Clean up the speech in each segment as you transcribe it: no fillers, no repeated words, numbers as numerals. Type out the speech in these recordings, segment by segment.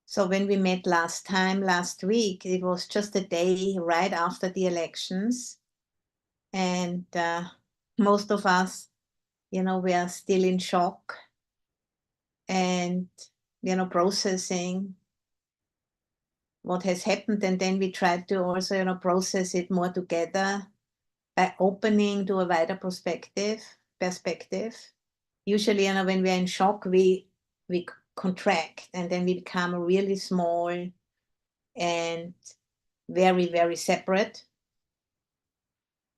So when we met last week, it was just a day right after the elections. And most of us, we are still in shock and, processing what has happened. And then we tried to also, process it more together by opening to a wider perspective. Usually, when we're in shock, we contract and then we become really small and very, very separate.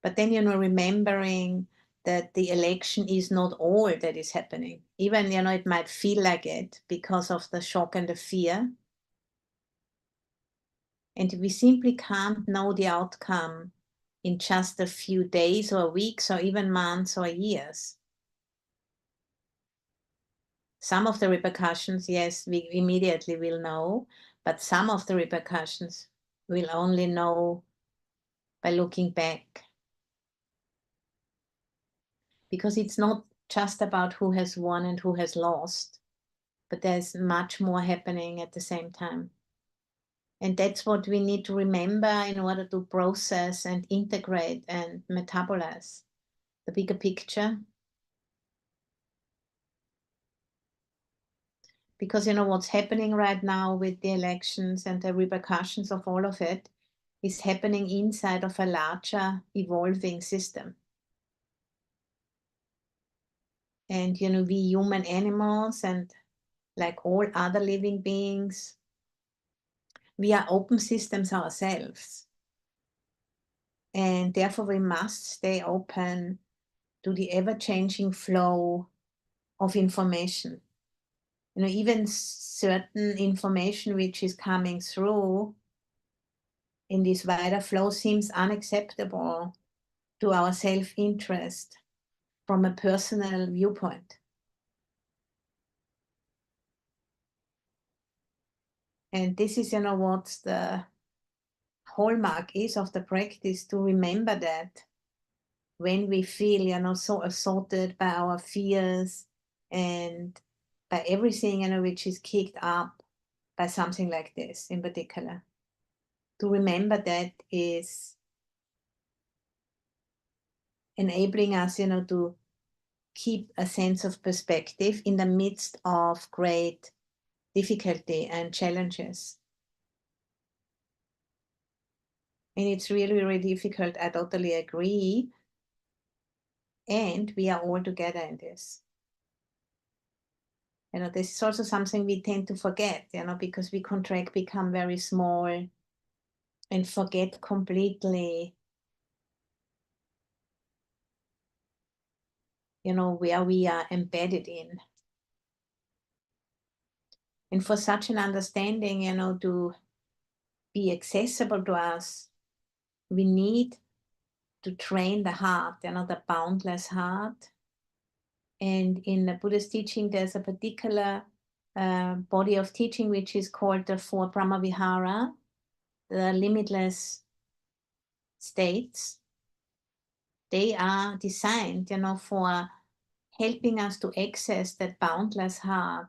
But then, remembering that the election is not all that is happening. Even, it might feel like it because of the shock and the fear. And we simply can't know the outcome in just a few days or weeks or even months or years. Some of the repercussions, yes, we immediately will know, but some of the repercussions we'll only know by looking back. Because it's not just about who has won and who has lost, but there's much more happening at the same time. And that's what we need to remember in order to process and integrate and metabolize the bigger picture. Because what's happening right now with the elections and the repercussions of all of it is happening inside of a larger evolving system. And we human animals and like all other living beings, we are open systems ourselves. And therefore we must stay open to the ever-changing flow of information. Even certain information which is coming through in this wider flow seems unacceptable to our self-interest from a personal viewpoint. And this is, what the hallmark is of the practice, to remember that when we feel, so assaulted by our fears and by everything, which is kicked up by something like this in particular, to remember that is enabling us, to keep a sense of perspective in the midst of great difficulty and challenges. And it's really, really difficult. I totally agree. And we are all together in this. This is also something we tend to forget, because we contract, become very small, and forget completely, where we are embedded in. And for such an understanding, to be accessible to us, we need to train the heart, the boundless heart. And in the Buddhist teaching, there's a particular body of teaching which is called the Four Brahmavihara, the limitless states. They are designed, for helping us to access that boundless heart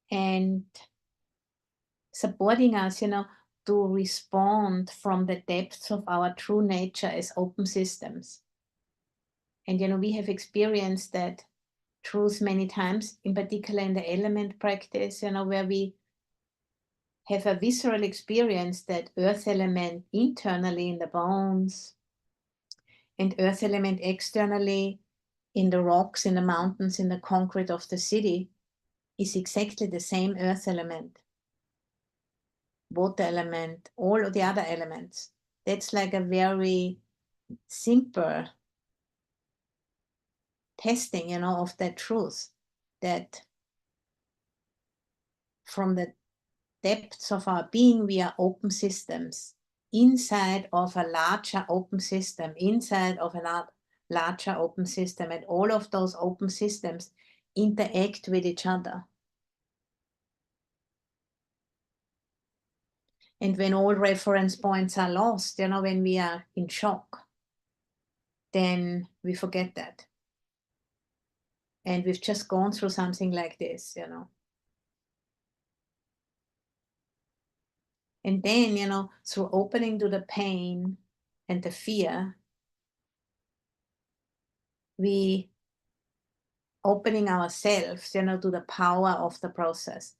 and supporting us, to respond from the depths of our true nature as open systems. And, we have experienced that truth many times, in particular in the element practice, where we have a visceral experience that earth element internally in the bones and earth element externally in the rocks, in the mountains, in the concrete of the city is exactly the same earth element, water element, all of the other elements. That's like a very simple testing, of that truth, that from the depths of our being, we are open systems inside of a larger open system, inside of a larger open system, and all of those open systems interact with each other. And when all reference points are lost, when we are in shock, then we forget that. And we've just gone through something like this, you know. And then, you know, through opening to the pain and the fear, we opening ourselves, you know, to the power of the process.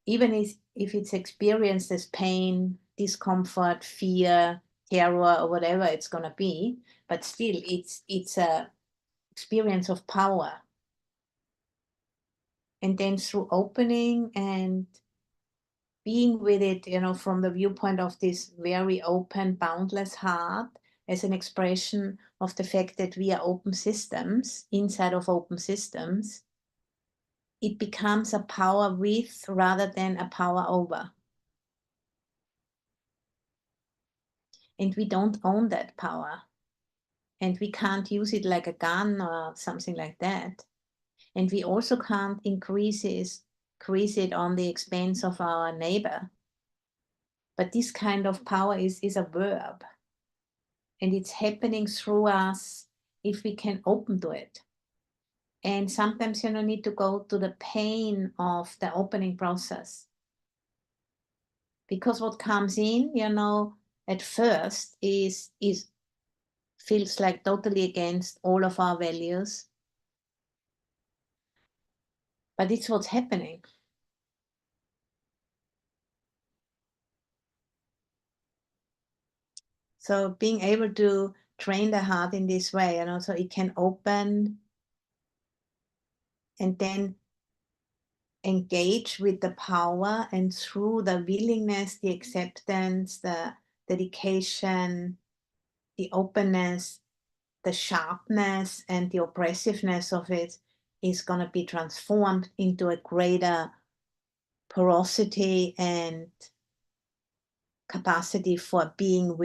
Even if it's experienced as pain, discomfort, fear, terror, or whatever it's gonna be, but still it's a experience of power. And then through opening and being with it, you know, from the viewpoint of this very open, boundless heart, as an expression of the fact that we are open systems inside of open systems, it becomes a power with rather than a power over. And we don't own that power. And we can't use it like a gun or something like that. And we also can't increase it on the expense of our neighbor. But this kind of power is a verb. And it's happening through us if we can open to it. And sometimes you don't need to go to the pain of the opening process. Because what comes in, you know, at first is feels like totally against all of our values. But it's what's happening. So being able to train the heart in this way, you know, so it can open and then engage with the power, and through the willingness, the acceptance, the dedication, the openness, the sharpness and the oppressiveness of it is going to be transformed into a greater porosity and capacity for being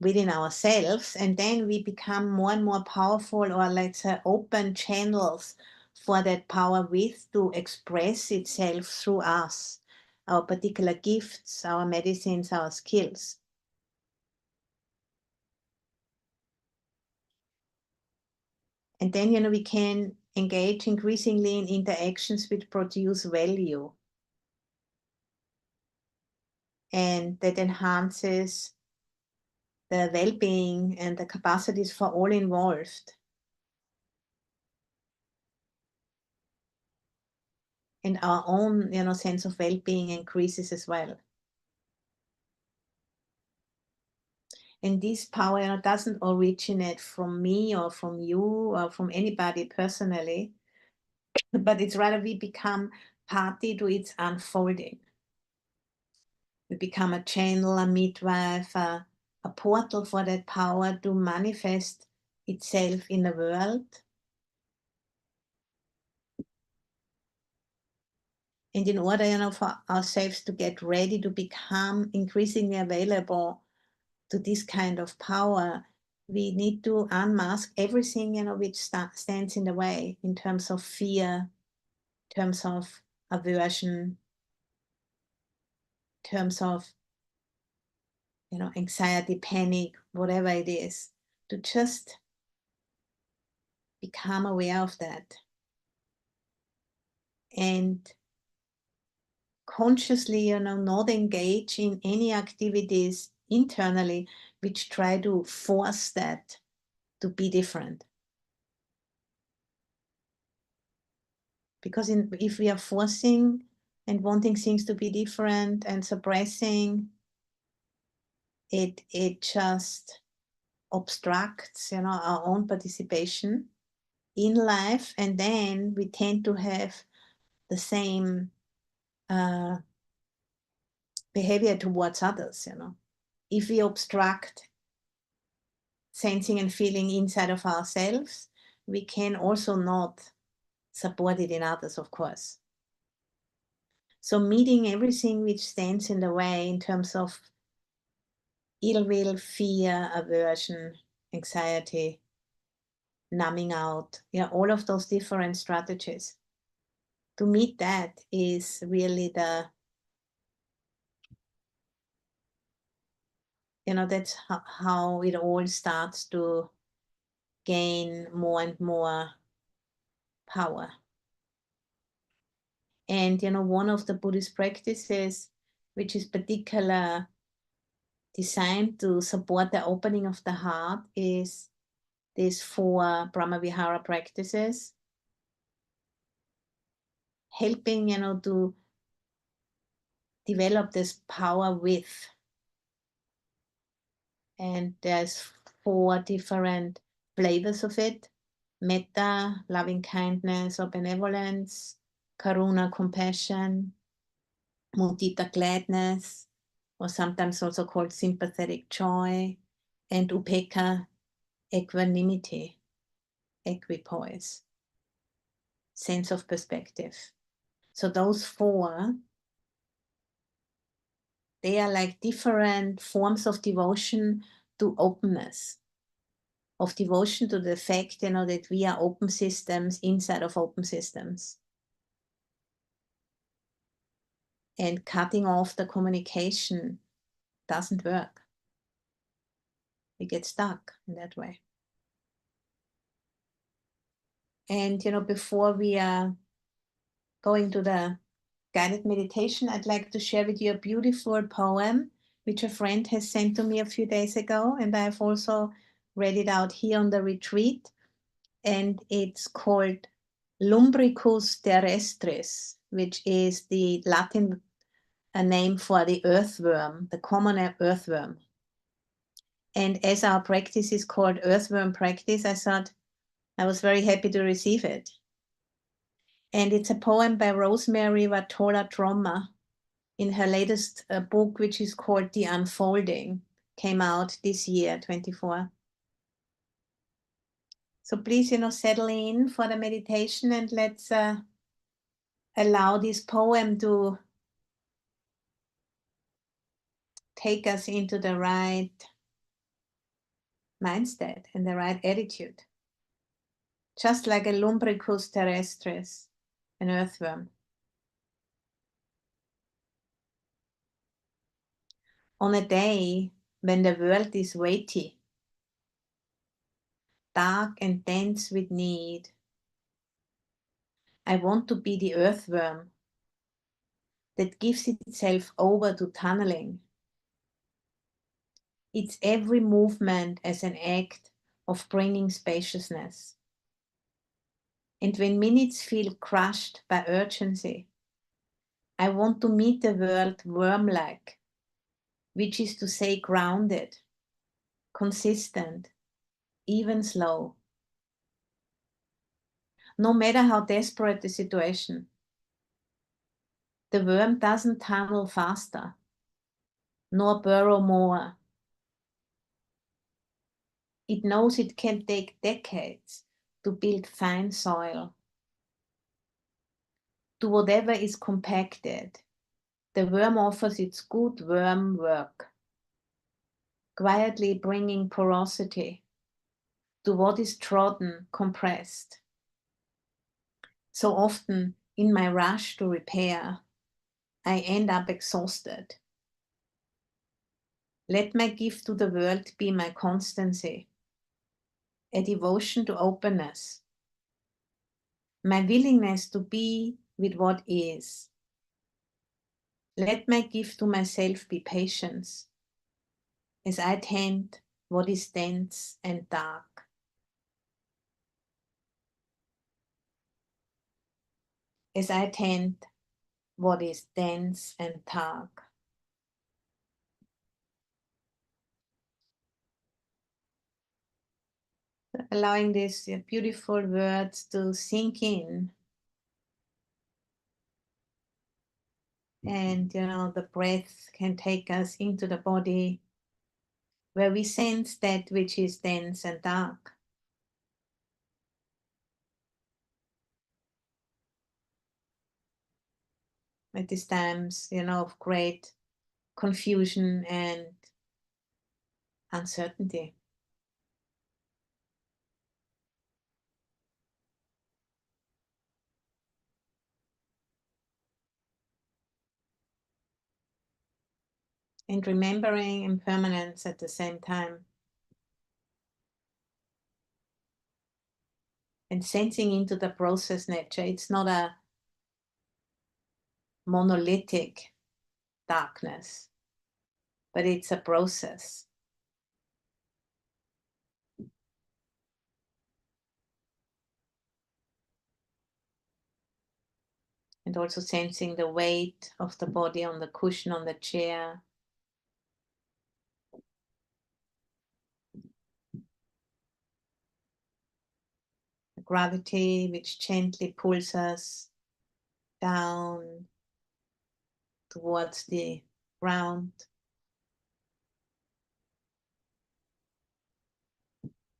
within ourselves, and then we become more and more powerful, or let's say open channels for that power with to express itself through us, our particular gifts, our medicines, our skills. And then, you know, we can engage increasingly in interactions which produce value, and that enhances the well-being and the capacities for all involved. And our own, you know, sense of well-being increases as well. And this power, you know, doesn't originate from me or from you or from anybody personally, but it's rather we become party to its unfolding. We become a channel, a midwife, a portal for that power to manifest itself in the world. And in order, you know, for ourselves to get ready to become increasingly available to this kind of power, we need to unmask everything, you know, which stands in the way in terms of fear, in terms of aversion, in terms of, you know, anxiety, panic, whatever it is, to just become aware of that and consciously, you know, not engage in any activities internally which try to force that to be different. Because if we are forcing and wanting things to be different and suppressing, it just obstructs, you know, our own participation in life, and then we tend to have the same behavior towards others, you know. If we obstruct sensing and feeling inside of ourselves, we can also not support it in others, of course. So meeting everything which stands in the way in terms of ill will, fear, aversion, anxiety, numbing out, yeah, all of those different strategies. To meet that is really you know, that's how it all starts to gain more and more power. And, one of the Buddhist practices, which is particular designed to support the opening of the heart, is these 4 Brahmavihara practices, helping, to develop this power with. And there's 4 different flavors of it: metta, loving kindness or benevolence; karuna, compassion; mudita, gladness, or sometimes also called sympathetic joy; and upekkha, equanimity, equipoise, sense of perspective. So those 4, they are like different forms of devotion to openness, of devotion to the fact, that we are open systems inside of open systems. And cutting off the communication doesn't work. We get stuck in that way. And, before we are going to the guided meditation, I'd like to share with you a beautiful poem which a friend has sent to me a few days ago, and I've also read it out here on the retreat. And it's called Lumbricus terrestris, which is the Latin name for the earthworm, the common earthworm. And as our practice is called earthworm practice, I thought I was very happy to receive it. And it's a poem by Rosemerry Wahtola Trommer in her latest book, which is called The Unfolding, came out this year, 24. So please, settle in for the meditation, and let's allow this poem to take us into the right mindset and the right attitude. Just like a lumbricus terrestris, an earthworm. On a day when the world is weighty, dark and dense with need, I want to be the earthworm that gives itself over to tunneling, its every movement as an act of bringing spaciousness. And when minutes feel crushed by urgency, I want to meet the world worm-like, which is to say grounded, consistent, even slow. No matter how desperate the situation, the worm doesn't tunnel faster, nor burrow more. It knows it can take decades to build fine soil. To whatever is compacted, the worm offers its good worm work, quietly bringing porosity to what is trodden, compressed. So often, in my rush to repair, I end up exhausted. Let my gift to the world be my constancy, a devotion to openness, my willingness to be with what is. Let my gift to myself be patience, as I tend what is dense and dark. As I tend what is dense and dark. Allowing these beautiful words to sink in. And, the breath can take us into the body where we sense that which is dense and dark. At these times, of great confusion and uncertainty. And remembering impermanence at the same time. and sensing into the process nature. It's not a monolithic darkness, but it's a process. And also sensing the weight of the body on the cushion, on the chair. The gravity which gently pulls us down towards the ground.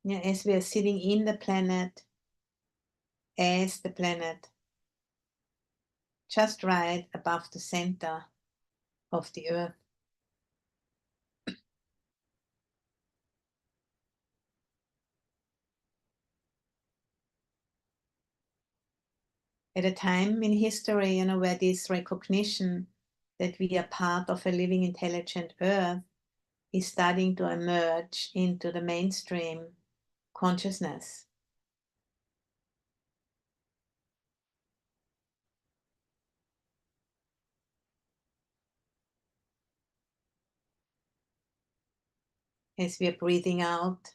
Yeah, as we are sitting in the planet, as the planet, just right above the center of the earth. At a time in history, where this recognition that we are part of a living, intelligent earth is starting to emerge into the mainstream consciousness. As we are breathing out,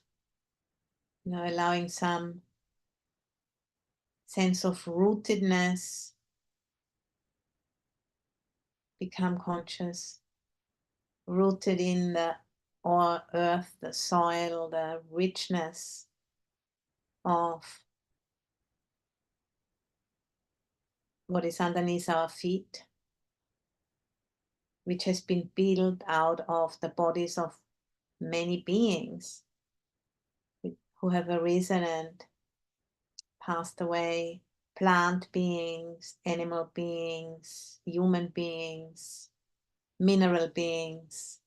allowing some sense of rootedness, become conscious, rooted in the earth, the soil, the richness of what is underneath our feet, which has been built out of the bodies of many beings who have arisen and passed away, plant beings, animal beings, human beings, mineral beings,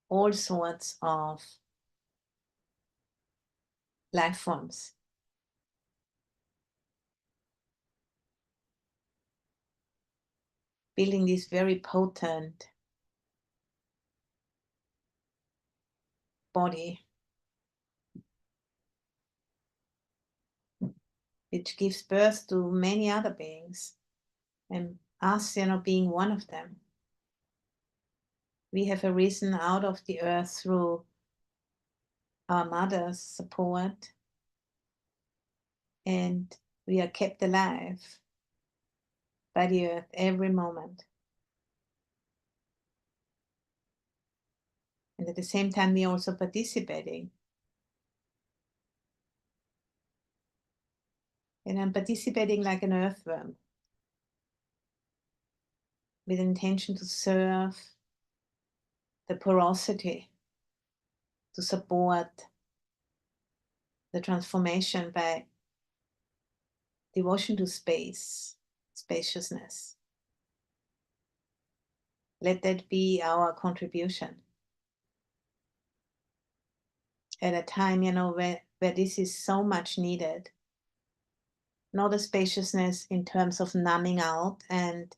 all sorts of life forms. Building this very potent body which gives birth to many other beings, and us, being one of them. We have arisen out of the earth through our mother's support, and we are kept alive by the earth every moment. And at the same time, we are also participating. And I'm participating like an earthworm with intention to serve the porosity, to support the transformation by devotion to space, spaciousness. Let that be our contribution. At a time, where this is so much needed. Not a spaciousness in terms of numbing out and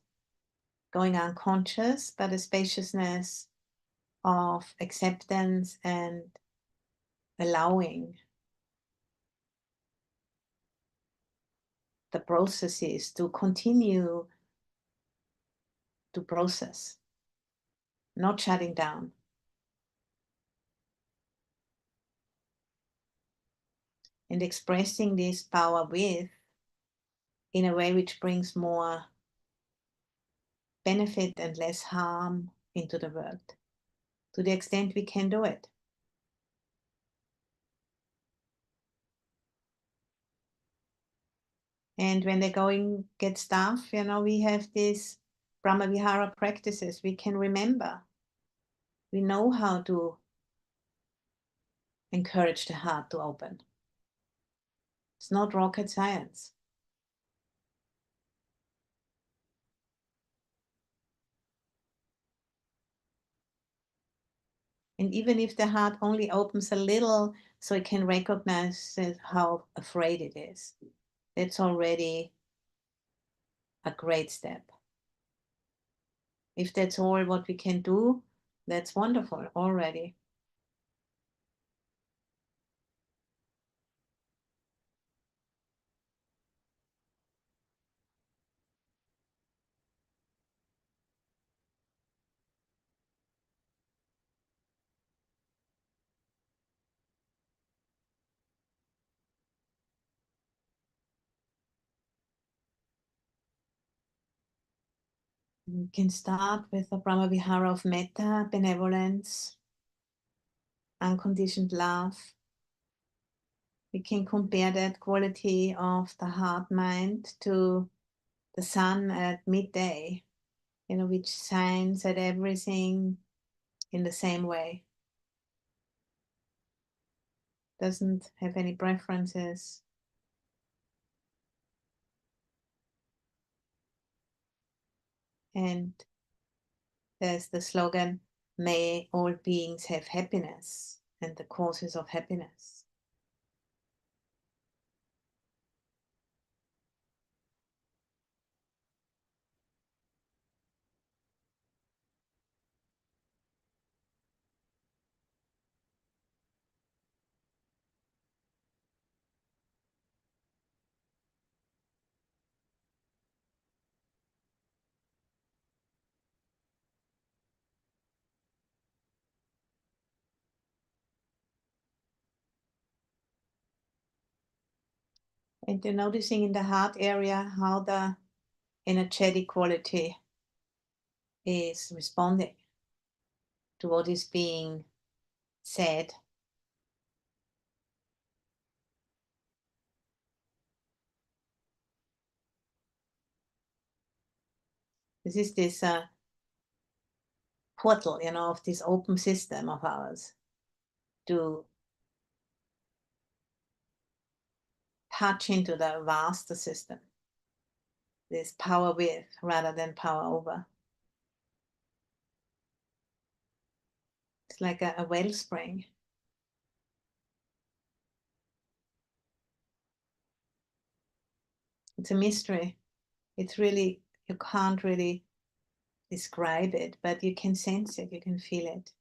going unconscious, but a spaciousness of acceptance and allowing the processes to continue to process, not shutting down. And expressing this power with in a way which brings more benefit and less harm into the world, to the extent we can do it. And when the going gets tough, we have these Brahma-vihara practices. We can remember. We know how to encourage the heart to open. It's not rocket science. And even if the heart only opens a little so it can recognize how afraid it is, that's already a great step. If that's all what we can do, that's wonderful already. You can start with the Brahmavihara of metta, benevolence, unconditioned love. We can compare that quality of the heart mind to the sun at midday, which shines at everything in the same way. Doesn't have any preferences. And there's the slogan, may all beings have happiness, and the causes of happiness. And you're noticing in the heart area how the energetic quality is responding to what is being said. This is this portal, of this open system of ours to touch into the vaster system, this power with rather than power over. It's like a wellspring. It's a mystery. It's really, you can't really describe it, but you can sense it, you can feel it.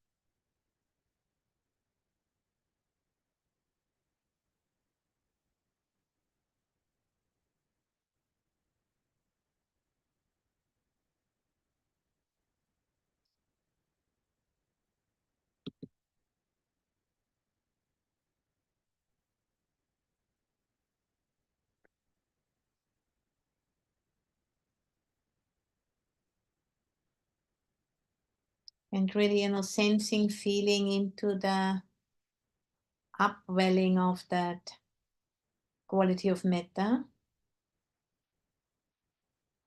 And really, sensing, feeling into the upwelling of that quality of metta.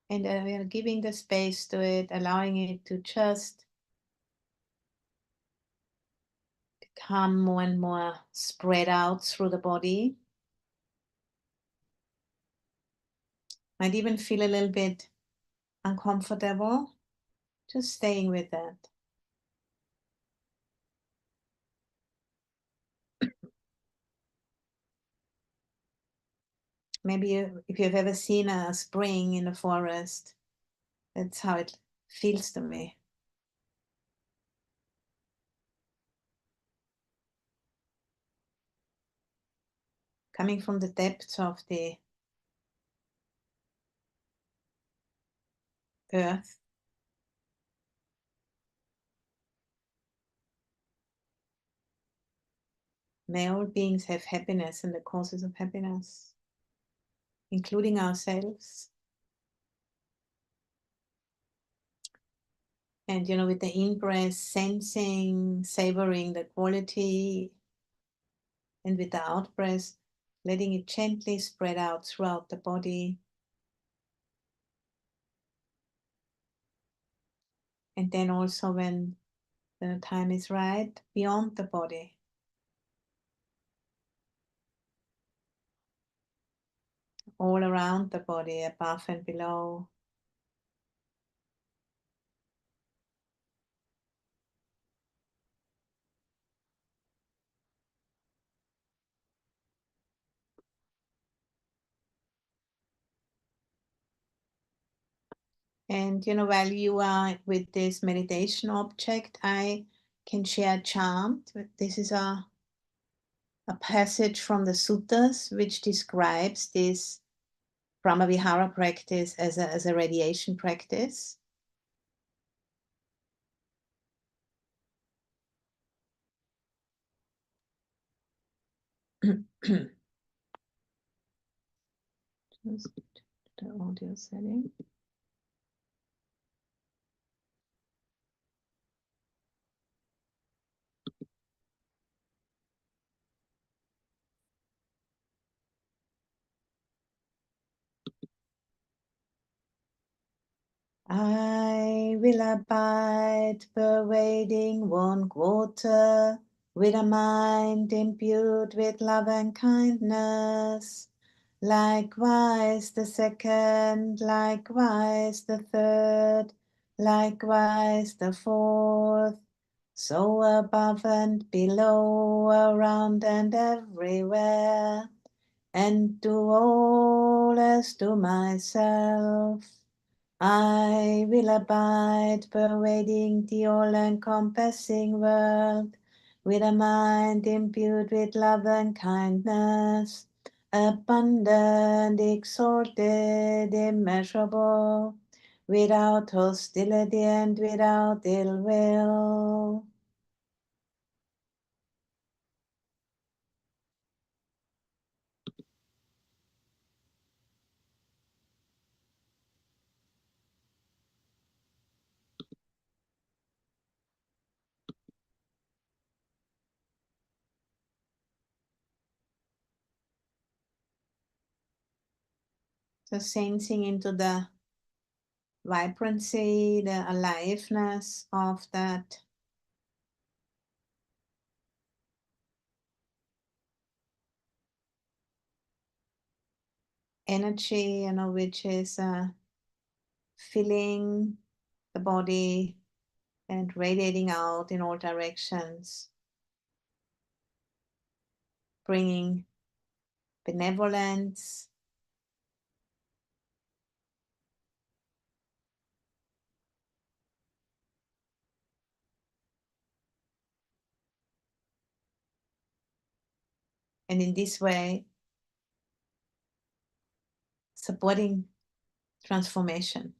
And we are giving the space to it, allowing it to just become more and more spread out through the body. Might even feel a little bit uncomfortable, just staying with that. Maybe if you've ever seen a spring in the forest, that's how it feels to me. Coming from the depths of the earth. May all beings have happiness and the causes of happiness, including ourselves. And with the in-breath, sensing, savoring the quality, and with the out-breath, letting it gently spread out throughout the body. And then also when the time is right, beyond the body. All around the body, above and below. And while you are with this meditation object, I can share a chant. This is a passage from the suttas which describes this Brahmavihara practice as a radiation practice. Just the audio setting. I will abide, pervading one quarter, with a mind imbued with love and kindness. Likewise the second, likewise the third, likewise the fourth. So above and below, around and everywhere, and do all as to myself. I will abide, pervading the all-encompassing world, with a mind imbued with love and kindness, abundant, exalted, immeasurable, without hostility and without ill will. So sensing into the vibrancy, the aliveness of that energy, which is filling the body and radiating out in all directions, bringing benevolence, and in this way supporting transformation.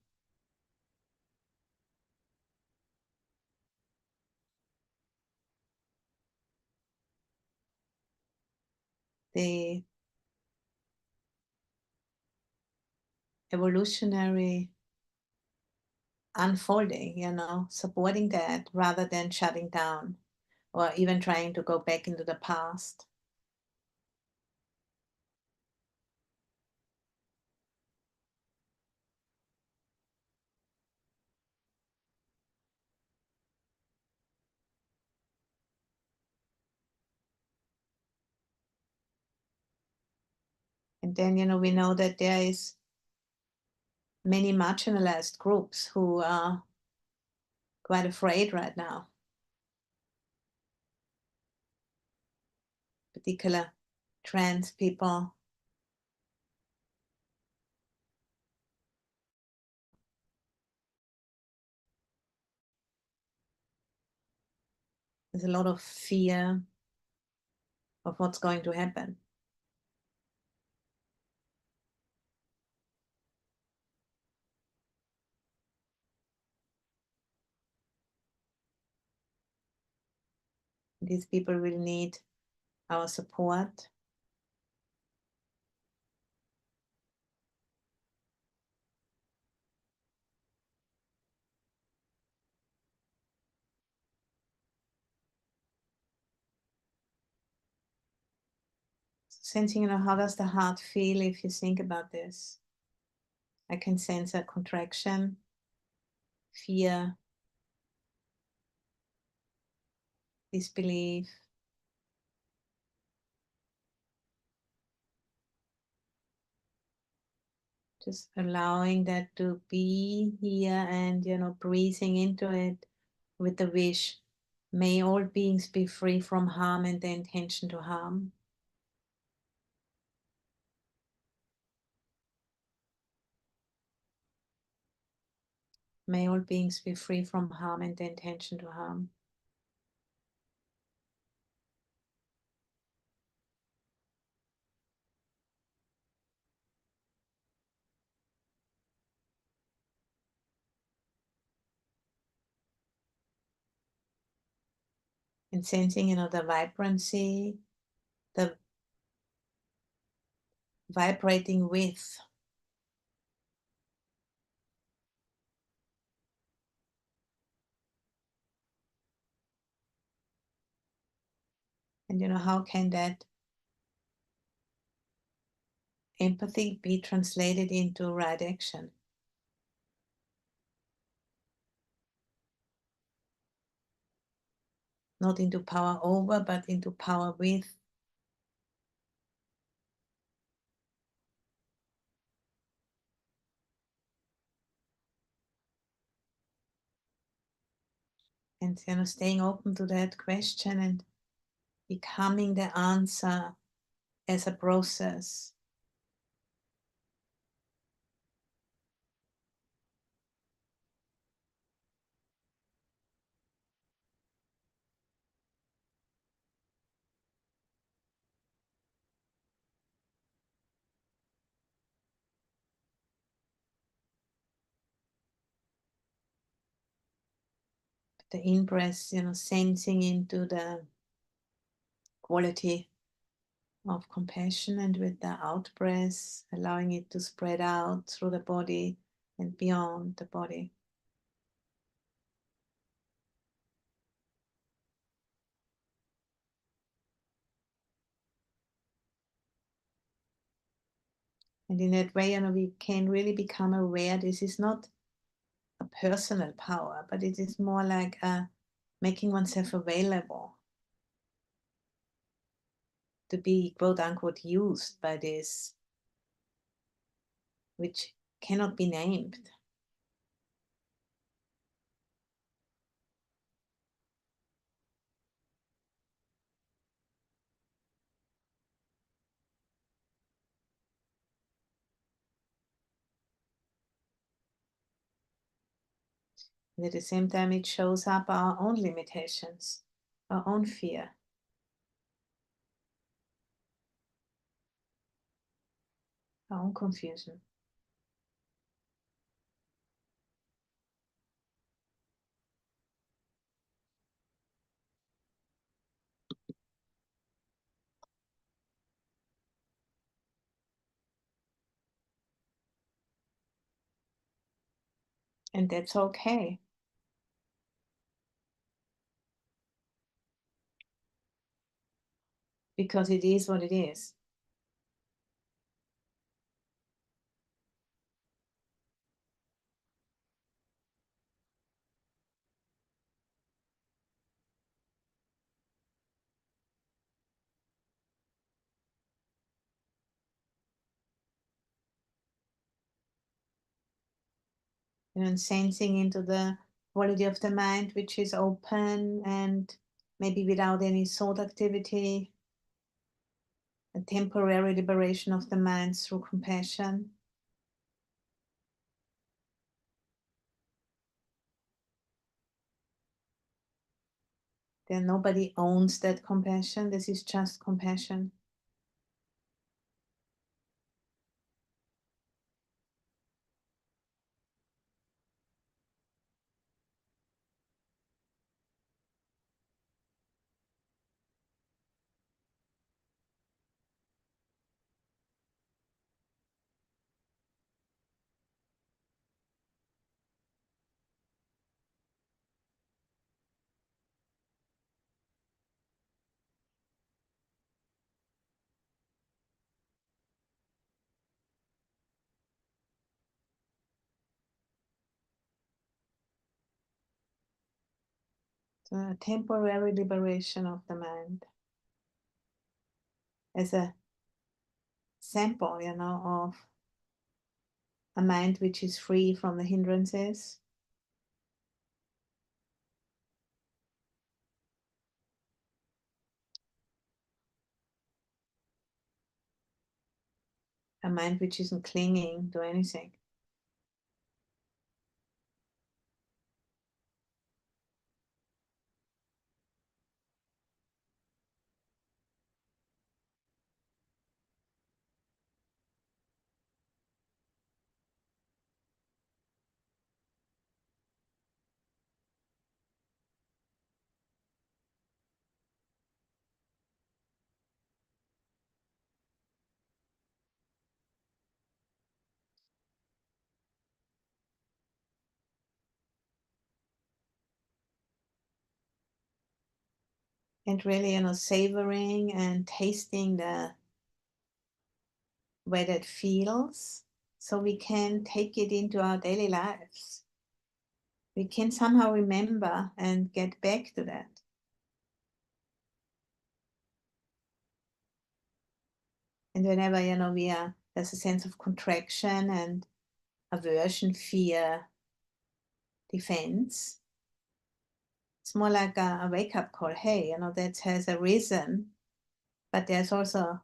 The evolutionary unfolding, supporting that rather than shutting down or even trying to go back into the past. And then, we know that there is many marginalized groups who are quite afraid right now, particular trans people. There's a lot of fear of what's going to happen. These people will need our support. Sensing, how does the heart feel if you think about this? I can sense a contraction, fear, disbelief. Just allowing that to be here and, breathing into it with the wish, may all beings be free from harm and the intention to harm. May all beings be free from harm and the intention to harm. And sensing, the vibrancy, the vibrating with. And how can that empathy be translated into right action. Not into power over, but into power with. And staying open to that question and becoming the answer as a process. The in-breath, sensing into the quality of compassion, and with the out-breath, allowing it to spread out through the body and beyond the body. And in that way, we can really become aware this is not a personal power, but it is more like making oneself available to be quote unquote used by this, which cannot be named. And at the same time, it shows up our own limitations, our own fear, our own confusion. And that's okay. Because it is what it is. And sensing into the quality of the mind, which is open and maybe without any thought activity, a temporary liberation of the mind through compassion. Then nobody owns that compassion. This is just compassion. So a temporary liberation of the mind as a sample, of a mind which is free from the hindrances. A mind which isn't clinging to anything. And really, savoring and tasting the way that feels, so we can take it into our daily lives. We can somehow remember and get back to that. And whenever, there's a sense of contraction and aversion, fear, defense, it's more like a wake-up call. Hey, that has arisen, but there's also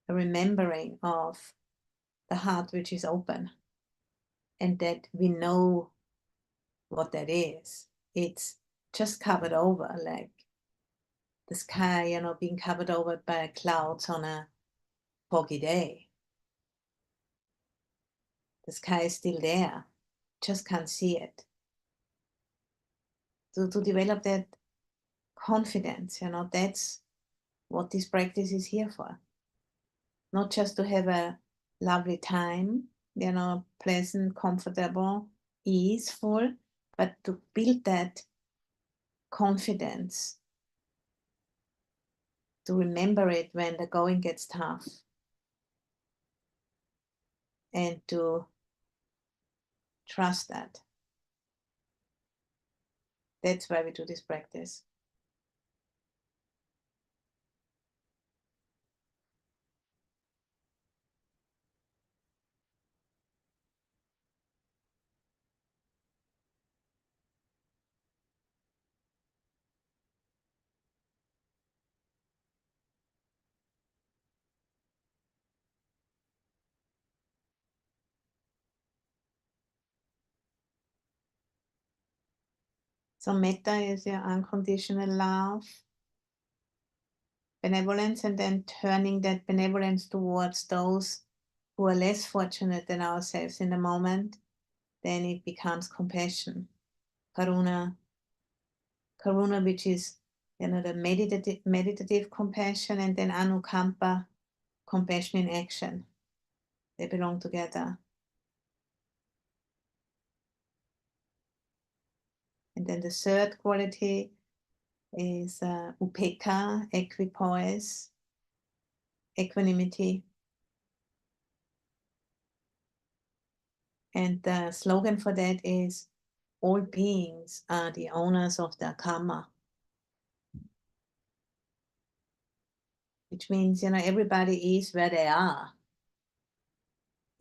a remembering of the heart which is open, and that we know what that is. It's just covered over, like the sky, being covered over by clouds on a foggy day. The sky is still there, just can't see it. To develop that confidence, that's what this practice is here for. Not just to have a lovely time, pleasant, comfortable, easeful, but to build that confidence, to remember it when the going gets tough, and to trust that. That's why we do this practice. So metta is your unconditional love, benevolence, and then turning that benevolence towards those who are less fortunate than ourselves in the moment. Then it becomes compassion, karuna, which is the meditative compassion, and then anukampa, compassion in action. They belong together. And then the third quality is upekkha, equipoise, equanimity. And the slogan for that is, all beings are the owners of their karma. Which means, everybody is where they are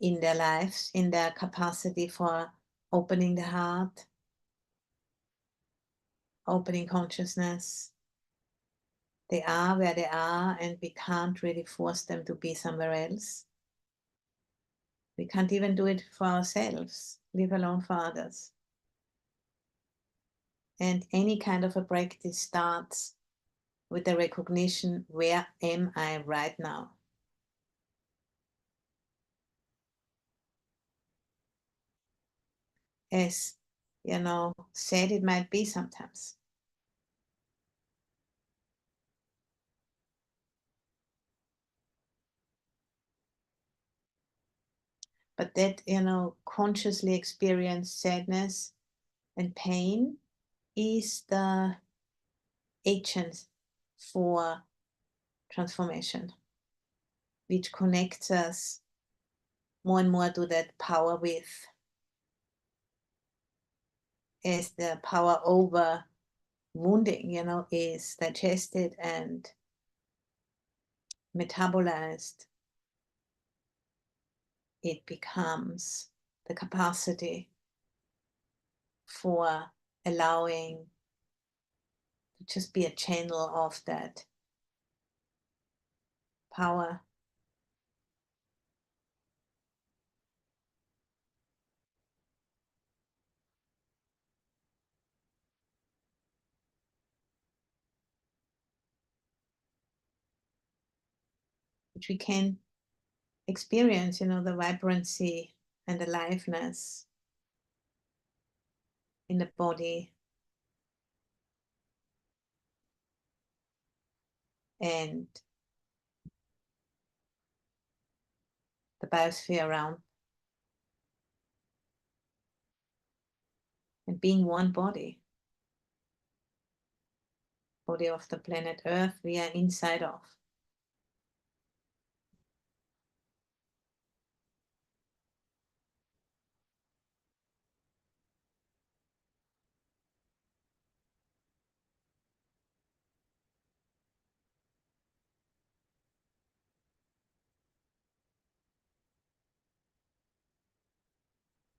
in their lives, in their capacity for opening the heart, opening consciousness. They are where they are, and we can't really force them to be somewhere else. We can't even do it for ourselves, leave alone for others. And any kind of a practice starts with the recognition, where am I right now? As sad it might be sometimes. But that, consciously experienced sadness and pain is the agent for transformation, which connects us more and more to that power with, as the power over wounding, is digested and metabolized. It becomes the capacity for allowing to just be a channel of that power. Which we can experience, the vibrancy and aliveness in the body, and the biosphere around, and being one body of the planet Earth we are inside of.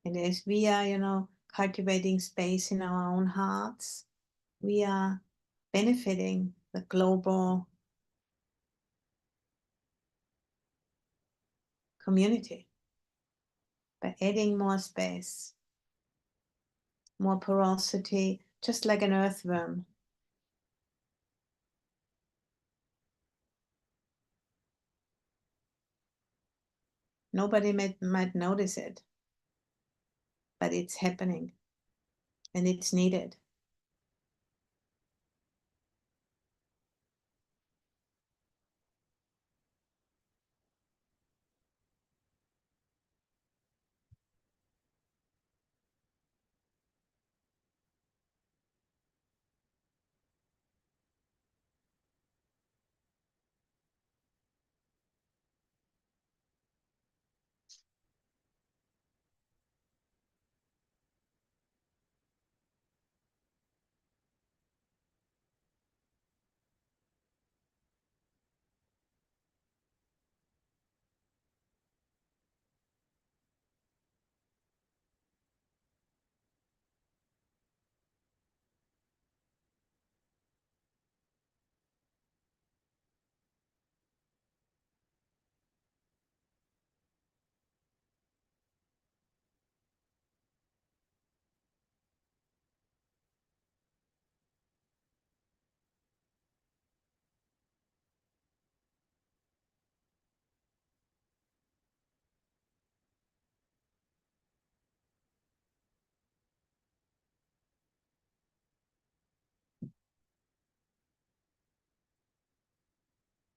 And as we are, cultivating space in our own hearts, we are benefiting the global community by adding more space, more porosity, just like an earthworm. Nobody might notice it, but it's happening and it's needed.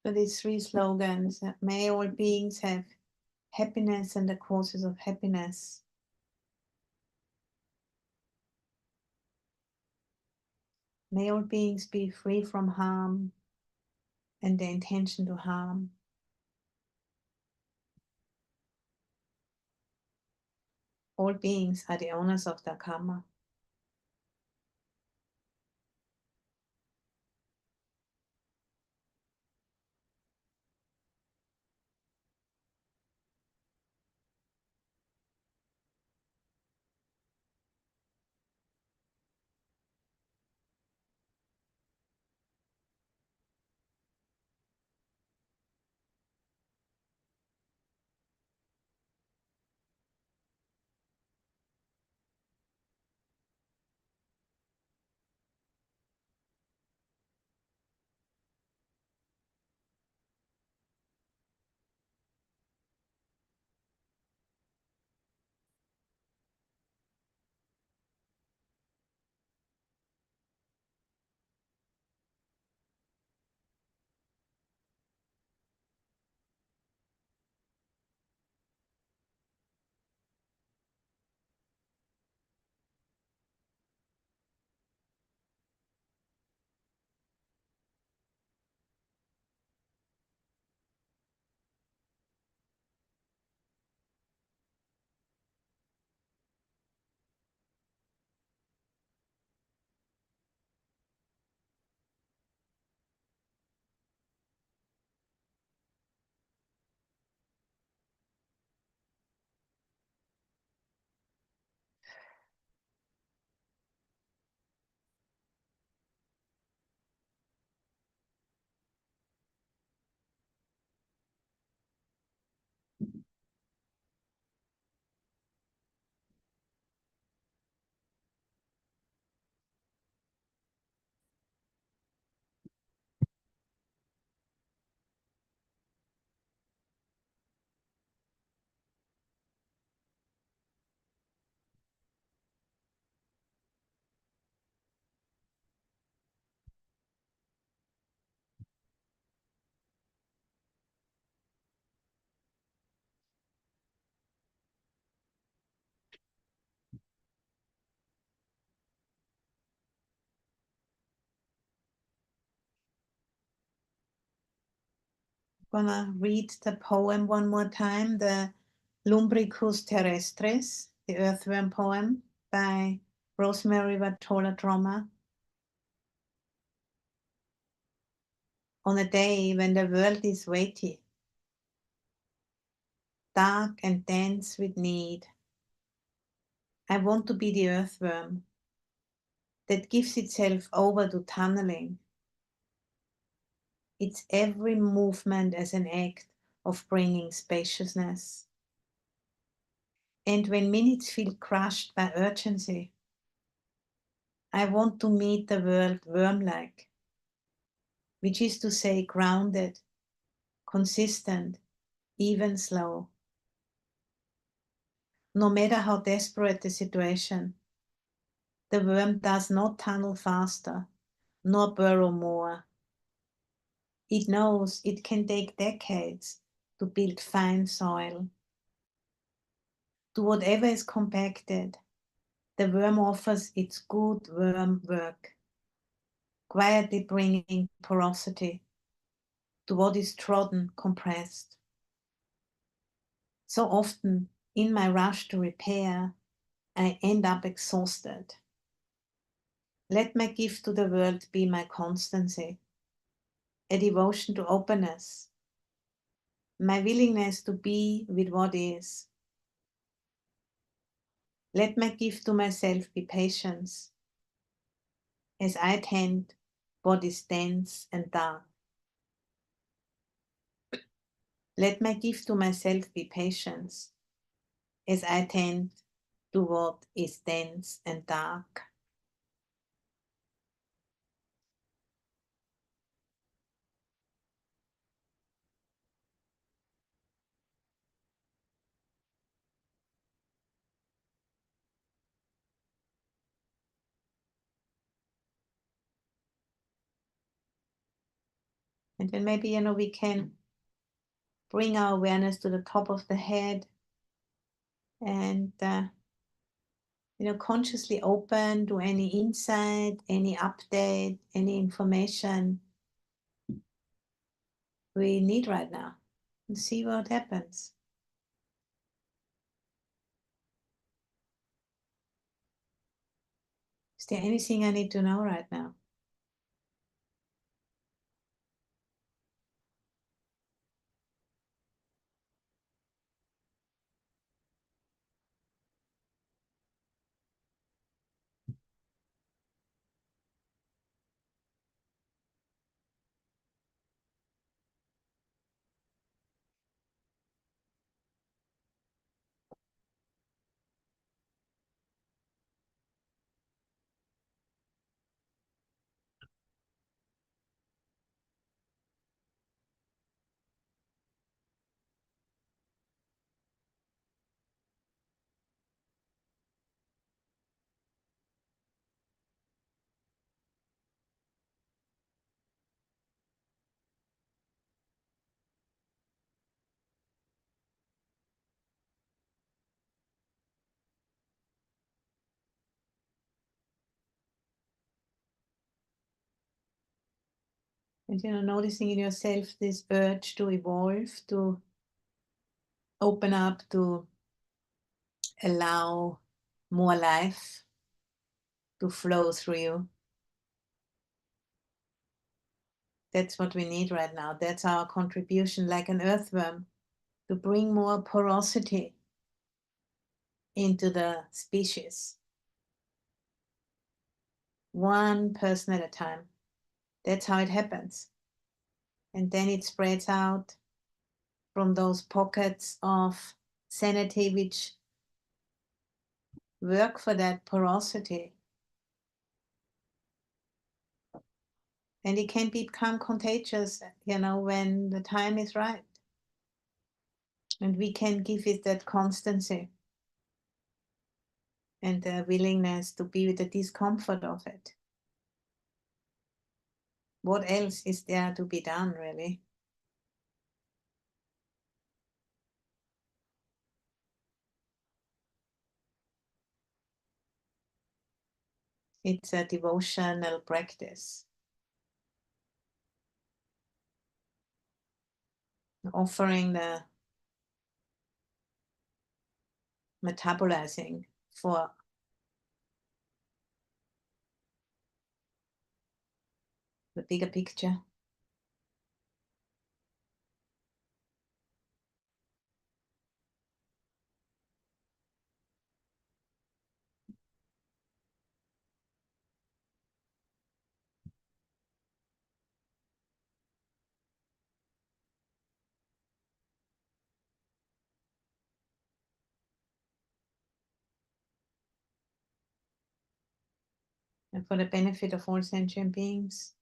So these three slogans, may all beings have happiness and the causes of happiness. May all beings be free from harm and the intention to harm. All beings are the owners of their karma. I'm gonna read the poem one more time, the Lumbricus Terrestris, the earthworm poem by Rosemerry Wahtola Trommer. On a day when the world is weighty, dark and dense with need, I want to be the earthworm that gives itself over to tunneling, its every movement as an act of bringing spaciousness. And when minutes feel crushed by urgency, I want to meet the world worm-like, which is to say grounded, consistent, even slow. No matter how desperate the situation, the worm does not tunnel faster, nor burrow more. It knows it can take decades to build fine soil. To whatever is compacted, the worm offers its good worm work, quietly bringing porosity to what is trodden, compressed. So often, in my rush to repair, I end up exhausted. Let my gift to the world be my constancy, a devotion to openness, my willingness to be with what is. Let my gift to myself be patience, as I tend what is dense and dark. Let my gift to myself be patience, as I tend to what is dense and dark. And then maybe, we can bring our awareness to the top of the head and, consciously open to any insight, any update, any information we need right now, and see what happens. Is there anything I need to know right now? And noticing in yourself this urge to evolve, to open up, to allow more life to flow through you. That's what we need right now. That's our contribution, like an earthworm, to bring more porosity into the species. One person at a time. That's how it happens. And then it spreads out from those pockets of sanity which work for that porosity. And it can become contagious, when the time is right. And we can give it that constancy and the willingness to be with the discomfort of it. What else is there to be done, really? It's a devotional practice, offering the metabolizing for the bigger picture. and for the benefit of all sentient beings.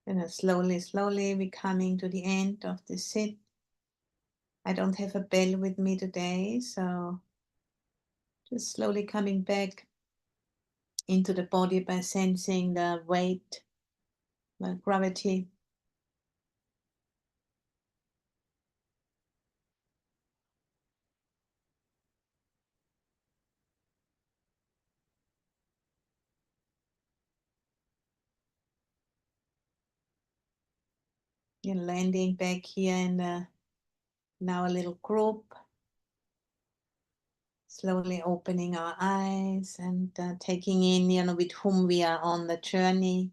And slowly, slowly we're coming to the end of the sit. I don't have a bell with me today, so just slowly coming back into the body by sensing the weight, the gravity. You're landing back here in the now a little group. Slowly opening our eyes and taking in, with whom we are on the journey.